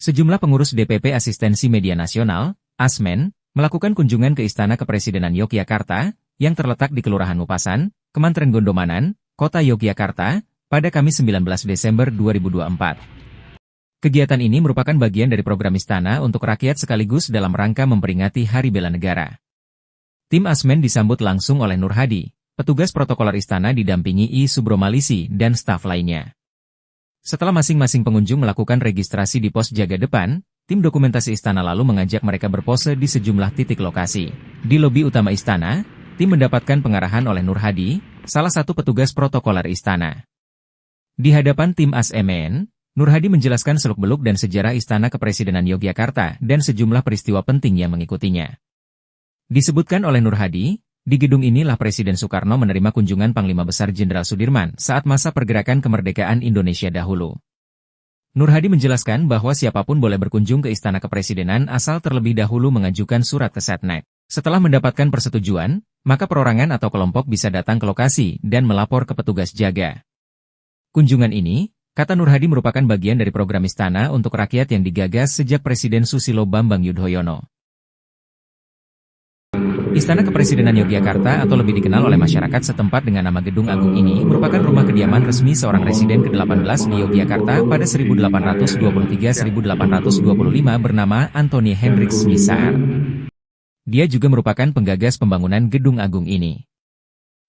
Sejumlah pengurus DPP Asistensi Media Nasional, ASMEN, melakukan kunjungan ke Istana Kepresidenan Yogyakarta, yang terletak di Kelurahan Mupasan, Kementerian Gondomanan, Kota Yogyakarta, pada Kamis 19 Desember 2024. Kegiatan ini merupakan bagian dari program Istana untuk rakyat sekaligus dalam rangka memperingati Hari Bela Negara. Tim ASMEN disambut langsung oleh Nur Hadi, petugas protokoler Istana didampingi I. Subromalisi dan staf lainnya. Setelah masing-masing pengunjung melakukan registrasi di pos jaga depan, tim dokumentasi Istana lalu mengajak mereka berpose di sejumlah titik lokasi. Di lobi utama Istana, tim mendapatkan pengarahan oleh Nur Hadi, salah satu petugas protokoler Istana. Di hadapan tim ASMEN, Nur Hadi menjelaskan seluk-beluk dan sejarah Istana Kepresidenan Yogyakarta dan sejumlah peristiwa penting yang mengikutinya. Disebutkan oleh Nur Hadi, di gedung inilah Presiden Soekarno menerima kunjungan Panglima Besar Jenderal Sudirman saat masa pergerakan kemerdekaan Indonesia dahulu. Nur Hadi menjelaskan bahwa siapapun boleh berkunjung ke Istana Kepresidenan asal terlebih dahulu mengajukan surat ke Setnek. Setelah mendapatkan persetujuan, maka perorangan atau kelompok bisa datang ke lokasi dan melapor ke petugas jaga. Kunjungan ini, kata Nur Hadi, merupakan bagian dari program Istana untuk rakyat yang digagas sejak Presiden Susilo Bambang Yudhoyono. Istana Kepresidenan Yogyakarta atau lebih dikenal oleh masyarakat setempat dengan nama Gedung Agung ini merupakan rumah kediaman resmi seorang residen ke-18 di Yogyakarta pada 1823-1825 bernama Anthony Hendrix Misar. Dia juga merupakan penggagas pembangunan Gedung Agung ini.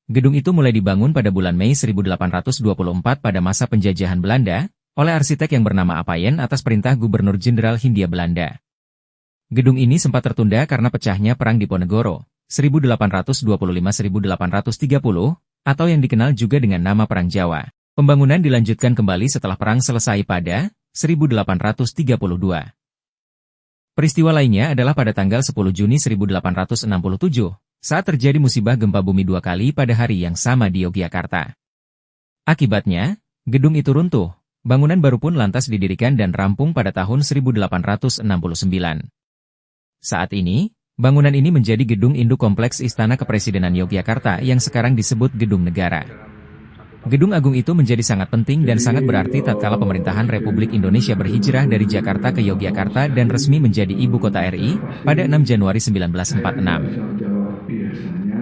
Gedung itu mulai dibangun pada bulan Mei 1824 pada masa penjajahan Belanda, oleh arsitek yang bernama Appuyén atas perintah Gubernur Jenderal Hindia Belanda. Gedung ini sempat tertunda karena pecahnya Perang Diponegoro, 1825-1830, atau yang dikenal juga dengan nama Perang Jawa. Pembangunan dilanjutkan kembali setelah perang selesai pada 1832. Peristiwa lainnya adalah pada tanggal 10 Juni 1867, saat terjadi musibah gempa bumi 2 kali pada hari yang sama di Yogyakarta. Akibatnya, gedung itu runtuh, bangunan baru pun lantas didirikan dan rampung pada tahun 1869. Saat ini, bangunan ini menjadi gedung induk kompleks Istana Kepresidenan Yogyakarta yang sekarang disebut Gedung Negara. Gedung Agung itu menjadi sangat penting dan sangat berarti tatkala pemerintahan Republik Indonesia berhijrah dari Jakarta ke Yogyakarta dan resmi menjadi ibu kota RI pada 6 Januari 1946. Biasanya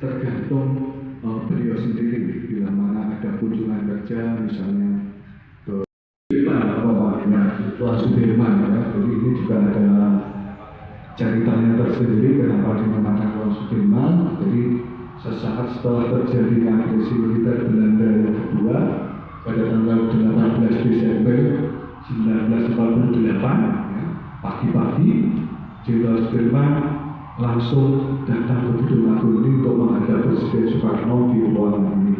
tergantung beliau sendiri bila mana ada kunjungan kerja misalnya ke Sudirman ya. Jadi ini juga ada ceritanya tersendiri kenapa dinamakan Ruang Sudirman. Jadi sesaat setelah terjadinya agresi militer Belanda yang kedua pada tanggal 18 Desember 1948 ya, pagi-pagi Jenderal Sudirman langsung datang ke Gedung Agung ini untuk menghadap Presiden Soekarno di ruangan ini.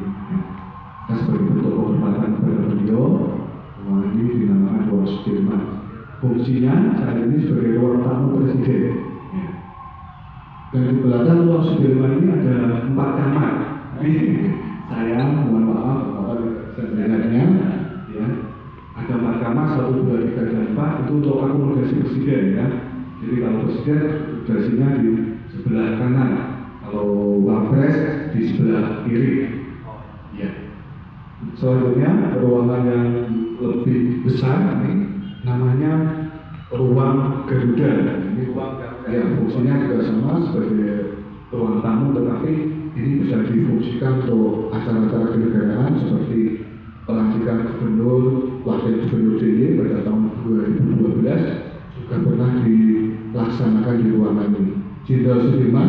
Nah, sebagai bentuk penghormatan kepada beliau, ruangan ini dinamakan Ruang Sudirman. Fungsinya saat ini sebagai ruang tamu Presiden. Dan di belakang Ruang Sudirman ini ada 4 kamar. Saya mohon maaf, sebenarnya ya, ada 4 kamar, 1, 2, 3, dan 4 itu untuk akomodasi Presiden ya. Jadi kalau Presiden akomodasinya di sebelah kanan, kalau Wapres di sebelah kiri. Ya. Selanjutnya ruangan yang lebih besar ini namanya Ruang Garuda. Ini ruang ya, fungsinya juga sama sebagai ruang tamu, tetapi ini bisa difungsikan untuk acara-acara kenegaraan seperti pelantikan gubernur, wakil gubernur DIY pada tahun 2012 juga pernah dilaksanakan di ruangan ini. Jenderal Sudirman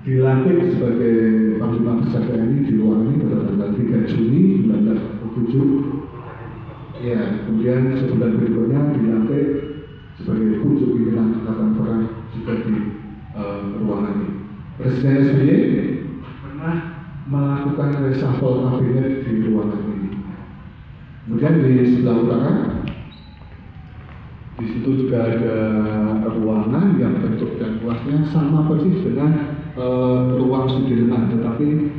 dilantik sebagai Panglima Besar TNI di ruangan ini pada tanggal 3 Juni 1947. Ya, kemudian sebulan berikutnya dilantik sebagai pucuk pimpinan Angkatan Perang juga di ruangan ini. Presiden SBY pernah melakukan reshuffle kabinet di ruangan ini. Kemudian di sebelah utara, di situ juga ada ruangan yang bentuk dan luasnya sama persis dengan Ruang Sudirman, tetapi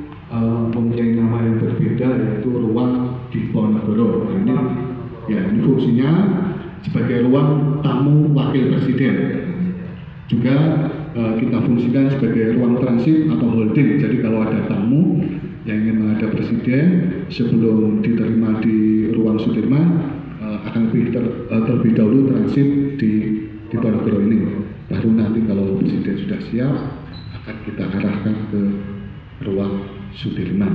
mempunyai nama yang berbeda, yaitu Ruang Diponegoro. Ini fungsinya sebagai ruang tamu wakil presiden. Juga kita fungsikan sebagai ruang transit atau holding. Jadi kalau ada tamu yang ingin menghadap presiden sebelum diterima di Ruang Sudirman, akan terlebih dahulu transit di Ponorogo ini. Baru nanti kalau Presiden sudah siap akan kita arahkan ke ruang Sudirman.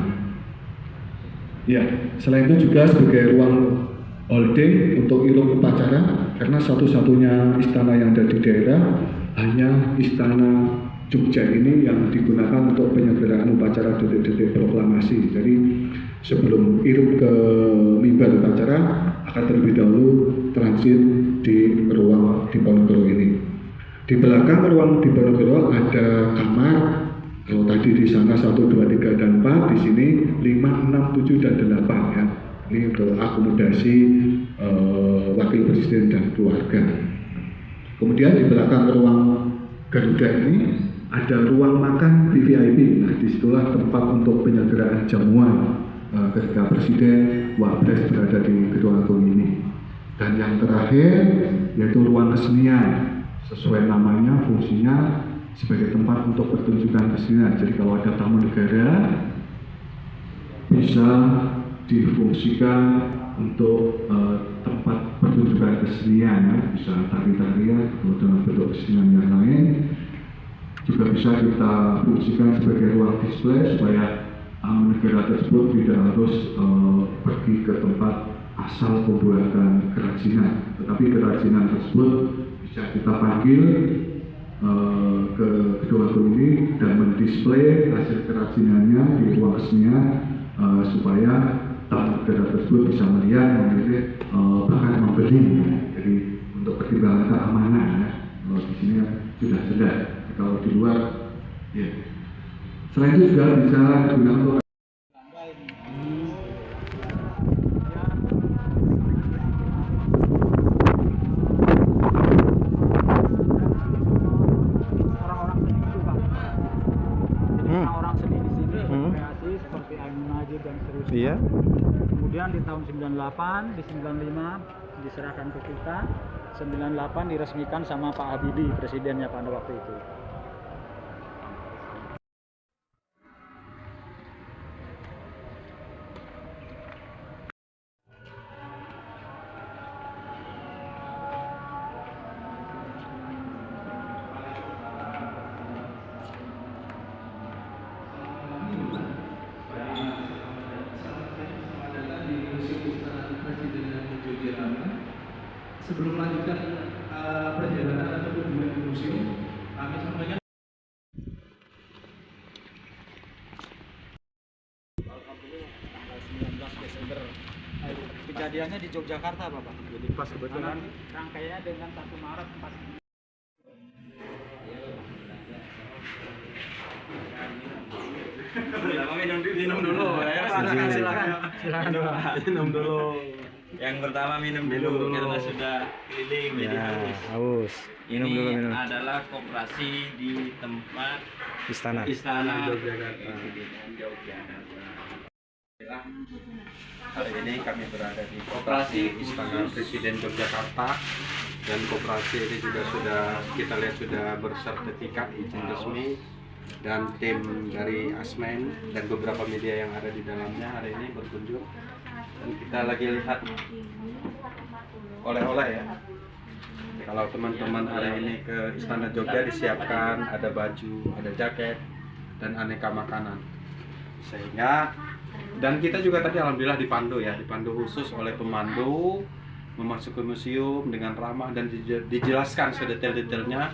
Ya, selain itu juga sebagai ruang holding untuk irung upacara, karena satu-satunya istana yang ada di daerah hanya Istana Jogja ini yang digunakan untuk penyelenggaraan upacara detik-detik proklamasi. Jadi sebelum irung ke mimbar upacara akan terlebih dahulu transit di ruang Diponegoro ini. Di belakang ruang Diponegoro ada kamar. Kalau tadi di sana 1, 2, 3, dan 4, di sini 5, 6, 7, dan 8 ya. Ini untuk akomodasi wakil presiden dan keluarga. Kemudian di belakang ruang Garuda ini ada ruang makan VVIP. Nah, disitulah tempat untuk penyelenggaraan jamuan ketika presiden, wapres berada di Gedung Agung ini. Dan yang terakhir yaitu ruang kesenian. Sesuai namanya, fungsinya sebagai tempat untuk pertunjukan kesenian. Jadi kalau ada tamu negara bisa difungsikan untuk tempat pertunjukan kesenian, ya. Bisa tari-tarian atau dalam bentuk kesenian yang lain. Juga bisa kita fungsikan sebagai ruang display supaya negara tersebut tidak harus pergi ke tempat asal pembuatan kerajinan, tetapi kerajinan tersebut bisa kita panggil ke Gedung Agung ini dan mendisplay hasil kerajinannya di ruang kesenian supaya tamu negara tersebut bisa melihat, memilih, bahkan membeli. Jadi untuk pertimbangan keamanan ya, di sini sudah jelas. Kalau di luar, ya. Selain itu juga bisa digunakan untuk orang seni di sini kreasi seperti Ainun Najib dan seterusnya. Iya. Kemudian di tahun 98, di 95 diserahkan ke kita. 98 diresmikan sama Pak Habibie, presidennya pada waktu itu. Sebelum melanjutkan perjalanan atau kunjungan ke museum, kami sampaikan Tanggal 19 Desember. Kejadiannya di Yogyakarta, Bapak. Jadi pas kebetulan Rangkaiannya dengan 1 Maret 4. minum dulu ya. Silakan Pak. Minum dulu. Yang pertama minum dulu karena sudah keliling jadi haus. Ini adalah koperasi di tempat Istana Yogyakarta. Hari ini kami berada di koperasi Istana Presiden Yogyakarta, dan koperasi ini juga sudah kita lihat sudah bersertifikat izin resmi, dan tim dari Asmen dan beberapa media yang ada di dalamnya hari ini berkunjung, dan kita lagi lihat oleh-oleh ya. Kalau teman-teman hari ini ke Istana Jogja disiapkan ada baju, ada jaket, dan aneka makanan. Sehingga dan kita juga tadi alhamdulillah dipandu khusus oleh pemandu memasuki museum dengan ramah dan dijelaskan sedetail-detailnya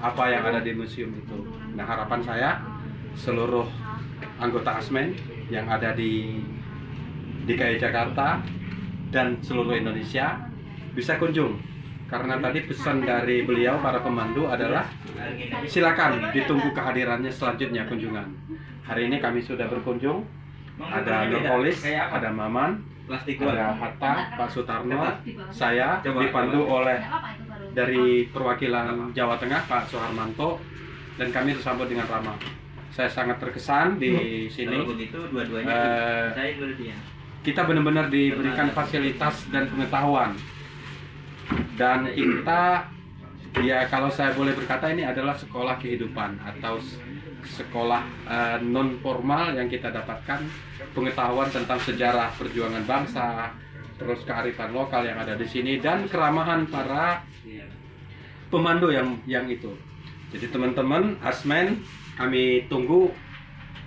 apa yang ada di museum itu. Nah, harapan saya seluruh anggota Asmen yang ada di DKI Jakarta dan seluruh Indonesia bisa kunjung, karena tadi pesan dari beliau para pemandu adalah silakan ditunggu kehadirannya selanjutnya kunjungan. Hari ini kami sudah berkunjung, ada Nurholis, ada Maman, ada Hatta, Pak Sutarno, saya dipandu oleh dari perwakilan Jawa Tengah Pak Soeharmanto, dan kami disambut dengan ramah. Saya sangat terkesan di sini. Kita benar-benar diberikan fasilitas dan pengetahuan, dan kita ya kalau saya boleh berkata ini adalah sekolah kehidupan atau sekolah non formal yang kita dapatkan pengetahuan tentang sejarah perjuangan bangsa, terus kearifan lokal yang ada di sini dan keramahan para pemandu yang itu. Jadi teman-teman Asmen, kami tunggu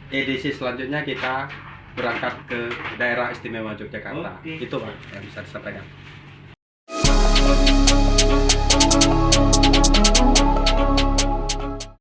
edisi selanjutnya kita berangkat ke daerah istimewa Yogyakarta. Itu Pak yang bisa disampaikan.